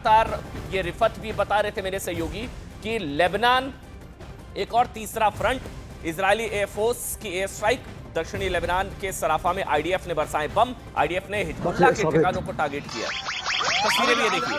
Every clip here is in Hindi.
लगातार ये रिफत भी बता रहे थे मेरे सहयोगी कि लेबनान एक और तीसरा फ्रंट, इजरायली एयरफोर्स की एयर स्ट्राइक, दक्षिणी लेबनान के सराफा में आईडीएफ ने बरसाए बम, आईडीएफ ने हिजबुल्लाह के ठिकानों को टारगेट किया। तस्वीरें भी ये देखिए।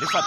रिफत,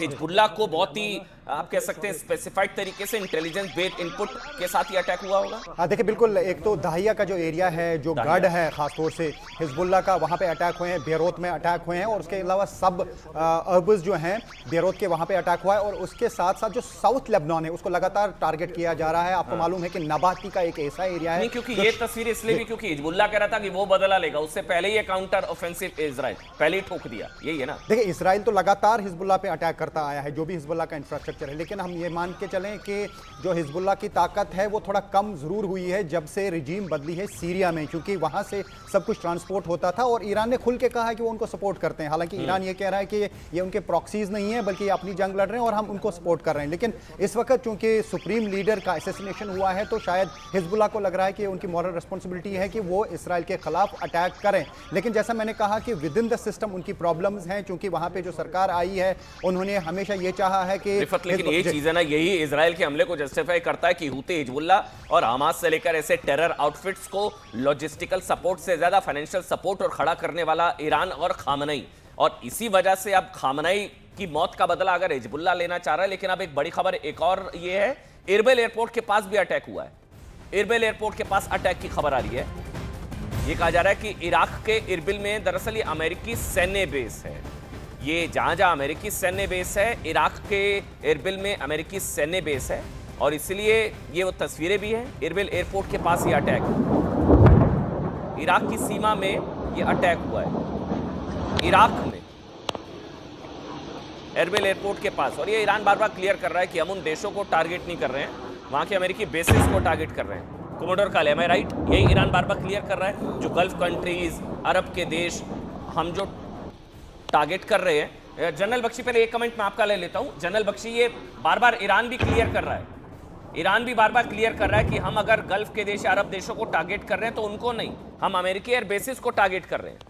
हिजबुल्लाह को बहुत ही आप कह सकते हैं स्पेसिफाइड तरीके से इंटेलिजेंस बेस्ड इनपुट के साथ ही अटैक हुआ होगा। हाँ देखिए, बिल्कुल। एक तो दाहिया का जो एरिया है, जो गढ़ है खासतौर से हिजबुल्लाह का, वहाँ पे अटैक हुए हैं, बेरोत में अटैक हुए हैं, और उसके अलावा सब अर्ब्स जो हैं बेरोत के वहाँ पे अटैक हुआ है। और उसके साथ साथ जो साउथ लेबनान है उसको लगातार टारगेट किया जा रहा है। आपको मालूम है कि नबाती का एक ऐसा एरिया है, क्योंकि ये तस्वीर इसलिए भी क्योंकि हिजबुल्लाह कह रहा था कि वो बदला लेगा, उससे पहले ही काउंटर ऑफेंसिव इजराइल पहले ही ठोक दिया, यही है ना। देखिए, इसराइल तो लगातार हिजबुल्लाह पे अटैक करता आया है, जो भी हिजबुल्लाह का इंफ्रास्ट्रक्चर है, लेकिन हम ये मान के चलें कि जो हिजबुल्लाह की ताकत है वो थोड़ा कम जरूर हुई है जब से रिजीम बदली है सीरिया में, क्योंकि वहां से सब कुछ ट्रांसपोर्ट होता था। और ईरान ने खुल के कहा है कि वो उनको सपोर्ट करते हैं। हालांकि ईरान ये कह रहा है कि ये उनके प्रॉक्सीज नहीं है, बल्कि ये अपनी जंग लड़ रहे हैं और हम उनको सपोर्ट कर रहे हैं। लेकिन इस वक्त चूंकि सुप्रीम लीडर का असैसिनेशन हुआ है, तो शायद हिजबुल्लाह को लग रहा है कि उनकी मॉरल रिस्पॉन्सिबिलिटी है कि वो इसराइल के खिलाफ अटैक करें। लेकिन जैसा मैंने कहा कि विद इन द सिस्टम उनकी प्रॉब्लम्स हैं, क्योंकि वहां पे जो सरकार आई है उन्होंने हमेशा ये चाहा है कि लेकिन यही चीज है ना, यही इजराइल के हमले को जस्टिफाई करता है कि हूती हिजबुल्लाह और हमास से लेकर ऐसे टेरर आउटफिट्स को लॉजिस्टिकल सपोर्ट से ज्यादा फाइनेंशियल सपोर्ट और खड़ा करने वाला ईरान और खामनई, और इसी वजह से अब खामनई की मौत का बदला अगर हिजबुल्लाह लेना चाह रहा है। लेकिन अब एक बड़ी खबर एक और ये है, इरबिल एयरपोर्ट के पास भी अटैक हुआ है। इरबिल एयरपोर्ट के पास अटैक की खबर आ रही है। ये कहा जा रहा है कि इराक के इरबिल में दरअसल ये अमेरिकी सैन्य बेस है। ये जहां जहां अमेरिकी सैन्य बेस है, इराक के इरबिल में अमेरिकी सैन्य बेस है, और इसलिए ये वो तस्वीरें भी हैं। इरबिल एयरपोर्ट के पास ये अटैक, इराक की सीमा में ये अटैक हुआ है, इराक में इरबिल एयरपोर्ट के पास। और ये ईरान बार बार क्लियर कर रहा है कि हम उन देशों को टारगेट नहीं कर रहे हैं, वहां के अमेरिकी बेसिस को टारगेट कर रहे हैं। कोमोडोर काले, एम आई राइट? यही ईरान बार बार क्लियर कर रहा है, जो गल्फ कंट्रीज, अरब के देश हम जो टारगेट कर रहे हैं। जनरल बख्शी, पहले एक कमेंट मैं आपका ले लेता हूं। जनरल बख्शी, ये बार बार ईरान भी क्लियर कर रहा है, ईरान भी बार बार क्लियर कर रहा है कि हम अगर गल्फ के देश, अरब देशों को टारगेट कर रहे हैं तो उनको नहीं, हम अमेरिकी एयर बेसिस को टारगेट कर रहे हैं।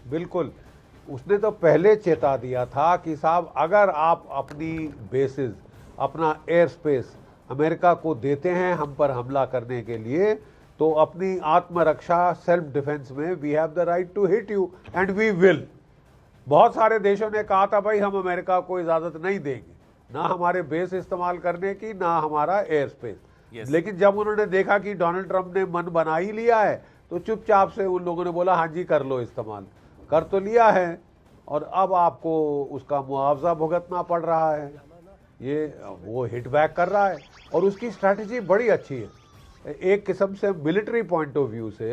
बिल्कुल, उसने तो पहले चेता दिया था कि साहब अगर आप अपनी बेसिस, अपना एयर स्पेस अमेरिका को देते हैं हम पर हमला करने के लिए, तो अपनी आत्मरक्षा, सेल्फ डिफेंस में we have the right to hit you and we will. बहुत सारे देशों ने कहा था भाई हम अमेरिका को इजाज़त नहीं देंगे, ना हमारे बेस इस्तेमाल करने की, ना हमारा एयर स्पेस। लेकिन जब उन्होंने देखा कि डोनाल्ड ट्रंप ने मन बना ही लिया है, तो चुपचाप से उन लोगों ने बोला हाँ जी कर लो, इस्तेमाल कर तो लिया है, और अब आपको उसका मुआवजा भुगतना पड़ रहा है। ये वो हिट बैक कर रहा है, और उसकी स्ट्रैटेजी बड़ी अच्छी है। एक किस्म से मिलिट्री पॉइंट ऑफ व्यू से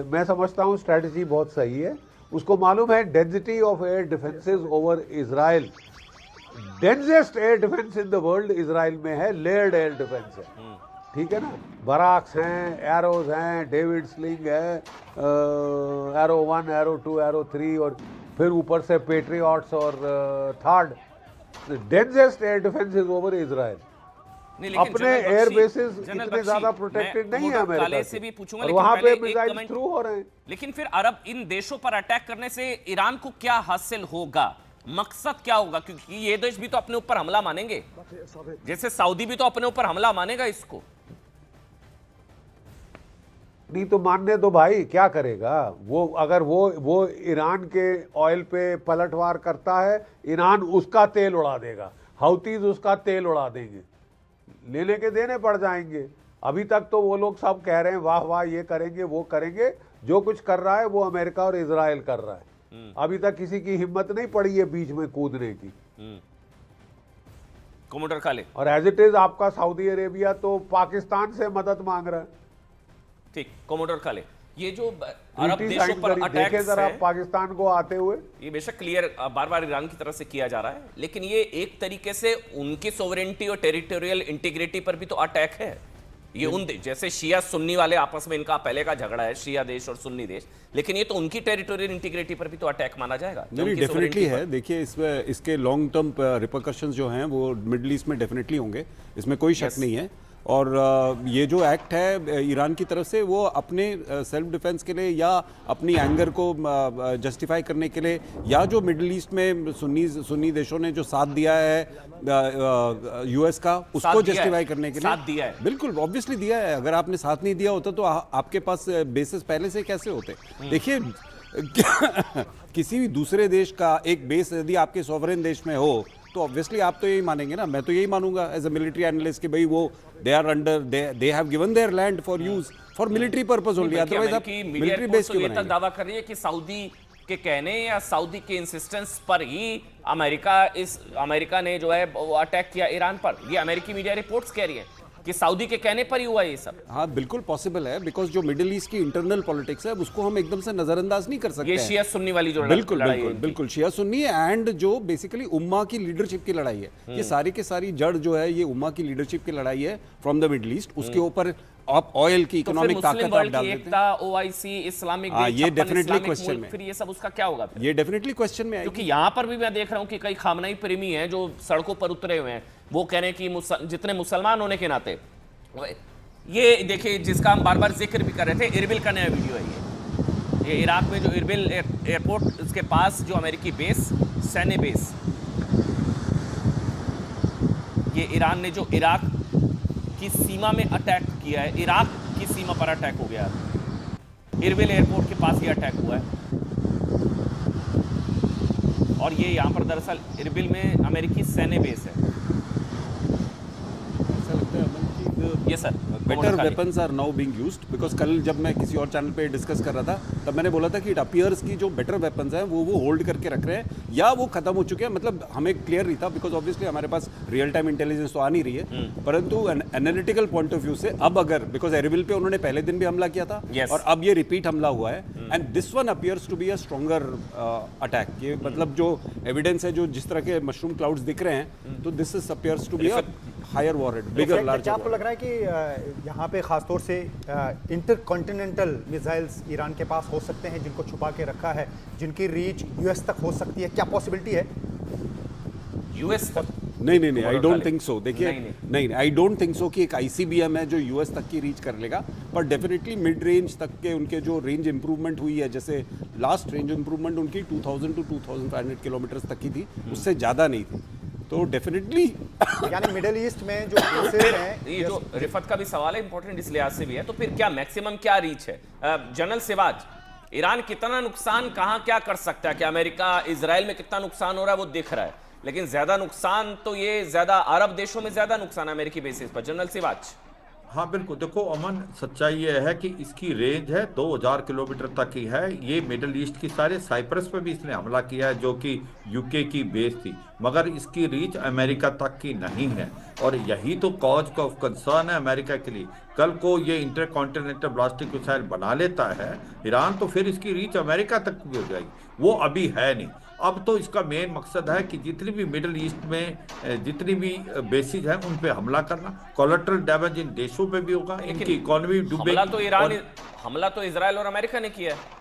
मैं समझता हूँ स्ट्रैटेजी बहुत सही है। उसको मालूम है density of air defences over Israel, densest air defence in the world Israel में है, लेयर्ड एयर डिफेंस है, ठीक है ना। बराक्स हैं, एरोज हैं, डेविड स्लिंग है, एरो 1, एरो 2, एरो 3, और फिर ऊपर से पेट्रियट्स और third. Densest air defence is over Israel. अपने एयर बेसिस इतने ज्यादा प्रोटेक्टेड नहीं है अमेरिका से भी पूछूंगा, और वहां पे मिसाइल थ्रू हो रहे हैं। लेकिन फिर अरब इन देशों पर अटैक करने से ईरान को क्या हासिल होगा, मकसद क्या होगा? क्योंकि ये देश भी तो अपने ऊपर हमला मानेंगे, जैसे सऊदी भी तो अपने ऊपर हमला मानेगा इसको। नहीं तो मानने दो भाई, क्या करेगा वो? अगर वो ईरान के ऑयल पे पलटवार करता है, ईरान उसका तेल उड़ा देगा, हौतीज उसका तेल उड़ा देंगे, लेने के देने पड़ जाएंगे। अभी तक तो वो लोग सब कह रहे हैं वाह वाह ये करेंगे वो करेंगे, जो कुछ कर रहा है वो अमेरिका और इजराइल कर रहा है। अभी तक किसी की हिम्मत नहीं पड़ी है बीच में कूदने की। कोमोडोर काले, और एज इट इज आपका सऊदी अरेबिया तो पाकिस्तान से मदद मांग रहा है। ठीक, कोमोडोर काले, ये जो अरब treaty देशों sign पर करी। देखे अटैक्स जरा है, पाकिस्तान को आते हुए, ये बेशक क्लियर बार बार ईरान की तरफ से किया जा रहा है, लेकिन ये एक तरीके से उनकी सोवरेनिटी और टेरिटोरियल इंटीग्रिटी पर भी तो अटैक है। ये उन जैसे शिया सुन्नी वाले आपस में इनका पहले का झगड़ा है, शिया देश और सुन्नी देश, लेकिन ये तो उनकी टेरिटोरियल इंटीग्रिटी पर भी तो अटैक माना जाएगा। नहीं, डेफिनेटली है। देखिए, इसमें इसके लॉन्ग टर्म रिपरकशंस जो हैं वो मिडिल ईस्ट में डेफिनेटली होंगे, इसमें कोई शक नहीं है। और ये जो एक्ट है ईरान की तरफ से, वो अपने सेल्फ डिफेंस के लिए या अपनी एंगर को जस्टिफाई करने के लिए, या जो मिडिल ईस्ट में सुन्नी देशों ने जो साथ दिया है यूएस का, उसको जस्टिफाई करने के लिए साथ दिया है। बिल्कुल ऑब्वियसली दिया है। अगर आपने साथ नहीं दिया होता तो आपके पास बेसिस पहले से कैसे होते। देखिए किसी भी दूसरे देश का एक बेस यदि आपके सॉवरेन देश में हो तो ऑब्वियसली आप तो यही मानेंगे ना, मैं तो यही मानूंगा एज अ मिलिट्री एनालिस्ट कि भाई वो they are under, they have given their land for use for military purpose only, otherwise आप मिलिट्री बेस क्यों ये तक बनाएंगे। दावा कर रही है कि सऊदी के कहने या सऊदी के इंसिस्टेंस पर ही अमेरिका ने जो है वो अटैक किया ईरान पर। ये अमेरिकी मीडिया रिपोर्ट्स कह रही है कि सऊदी के कहने पर ही हुआ ये सब। हाँ बिल्कुल पॉसिबल है, बिकॉज जो मिडिल ईस्ट की इंटरनल पॉलिटिक्स है उसको हम एकदम से नजरअंदाज नहीं कर सकते। ये शिया सुन्नी वाली जो बिल्कुल लड़ाई बिल्कुल है बिल्कुल शिया सुन्नी एंड जो बेसिकली उम्मा की लीडरशिप की लड़ाई है। ये सारी के सारी जड़ जो है ये उम्मा की लीडरशिप की लड़ाई है फ्रॉम द मिडिल ईस्ट। उसके ऊपर आप ऑयल की इकोनॉमिक ताकत आप डाल देते हैं। ओआईसी, इस्लामिक ये डेफिनेटली क्वेश्चन में, फिर ये सब उसका क्या होगा फिर? ये डेफिनेटली क्वेश्चन में आएगी। क्योंकि यहाँ पर भी मैं देख रहा हूँ कि कई खामनई प्रेमी हैं जो सड़कों पर उतरे हुए हैं, वो कह रहे हैं कि जितने मुसलमान होने के नाते, ये देखिए जिसका हम बार बार जिक्र भी कर रहे थे, इरबिल का नया वीडियो है ये इराक में जो इरबिल एयरपोर्ट, उसके पास जो अमेरिकी बेस, सैन्य बेस, ये ईरान ने जो इराक की सीमा में अटैक किया है, इराक की सीमा पर अटैक हो गया, इरबिल एयरपोर्ट के पास ये अटैक हुआ है। और ये यहाँ पर दरअसल इरबिल में अमेरिकी सैन्य बेस है। ये sir better weapons are now being used, because कल जब मैं किसी और चैनल पे डिस्कस कर रहा था तब मैंने बोला था कि इट अपीयर्स की जो बेटर वेपन्स हैं वो होल्ड करके रख रहे हैं या वो खत्म हो चुके हैं। मतलब हमें क्लियर नहीं था बिकॉज ऑब्वियसली हमारे पास रियल टाइम इंटेलिजेंस तो आ नहीं रही है, परंतु एनालिटिकल पॉइंट ऑफ व्यू से अब अगर, बिकॉज एरबिल पे उन्होंने पहले दिन भी हमला किया था और अब ये रिपीट हमला हुआ है, and this one appears to be a stronger attack. ये मतलब जो एविडेंस है, जो जिस तरह के मशरूम क्लाउड्स दिख रहे हैं, तो this is appears to be a higher warhead, bigger larger. क्या आपको लग रहा है कि यहाँ पे खासतौर से इंटरकॉन्टिनेंटल मिसाइल्स ईरान के पास हो सकते हैं जिनको छुपा के रखा है, जिनकी रीच यूएस तक हो सकती है? क्या पॉसिबिलिटी है यूएस तक? नहीं, आई डोंट थिंक सो। देखिए नहीं, आई डोंट थिंक सो कि एक आईसीबीएम है जो यूएस तक की रीच कर लेगा, पर डेफिनेटली मिड रेंज तक के उनके जो रेंज इंप्रूवमेंट हुई है, जैसे लास्ट रेंज इंप्रूवमेंट उनकी 2000 to 2500 किलोमीटर तक की थी, उससे ज़्यादा नहीं थी। तो डेफिनेटली यानी मिडिल ईस्ट में जो केसेस हैं, ये जो रिफत का भी सवाल है इंपॉर्टेंट इस लिहाज से भी है, तो फिर क्या मैक्सिमम क्या रीच है? जनरल सिवाज, ईरान कितना नुकसान कहाँ क्या कर सकता है? कि अमेरिका इजराइल में कितना नुकसान हो रहा है वो दिख रहा है, लेकिन ज्यादा नुकसान तो ये ज्यादा अरब देशों में ज्यादा नुकसान है अमेरिकी बेसिस पर। जनरल सिवाज। हाँ बिल्कुल, देखो अमन, सच्चाई ये है कि इसकी रेंज है 2000 किलोमीटर तक की है। ये मिडिल ईस्ट की सारे साइप्रस पे भी इसने हमला किया है जो कि यूके की बेस थी, मगर इसकी रीच अमेरिका तक की नहीं है, और यही तो कॉज ऑफ कंसर्न है अमेरिका के लिए। कल को ये इंटरकॉन्टिनेंटल बैलिस्टिक मिसाइल बना लेता है ईरान, तो फिर इसकी रीच अमेरिका तक भी हो जाएगी, वो अभी है नहीं। अब तो इसका मेन मकसद है कि जितनी भी मिडिल ईस्ट में जितनी भी बेसिस हैं उन पे हमला करना, कोलेटरल डैमेज इन देशों पे भी होगा, इनकी इकोनॉमी डूबेगी। हमला तो इजराइल और अमेरिका ने किया है।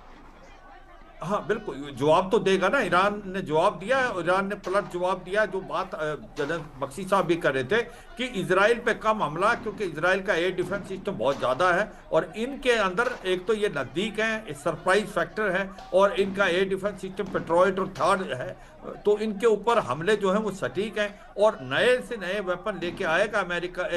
हाँ बिल्कुल, जवाब तो देगा ना। ईरान ने जवाब दिया है, ईरान ने पलट जवाब दिया। जो बात जनरल बख्शी साहब भी कर रहे थे कि इजराइल पे कम हमला, क्योंकि इजराइल का एयर डिफेंस सिस्टम बहुत ज़्यादा है और इनके अंदर एक तो ये नज़दीक है, सरप्राइज फैक्टर है, और इनका एयर डिफेंस सिस्टम पेट्रोइड और थर्ड है, तो इनके ऊपर हमले जो हैं वो सटीक हैं, और नए से नए वेपन लेके आएगा अमेरिका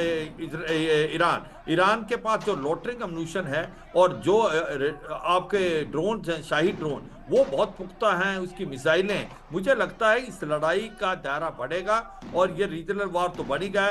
ईरान के पास जो लोटरिंग अम्यूनिशन है और जो आपके ड्रोन हैं, शाही ड्रोन, वो बहुत पुख्ता हैं, उसकी मिसाइलें। मुझे लगता है इस लड़ाई का दायरा बढ़ेगा और ये रीजनल वार तो बढ़ ही गया।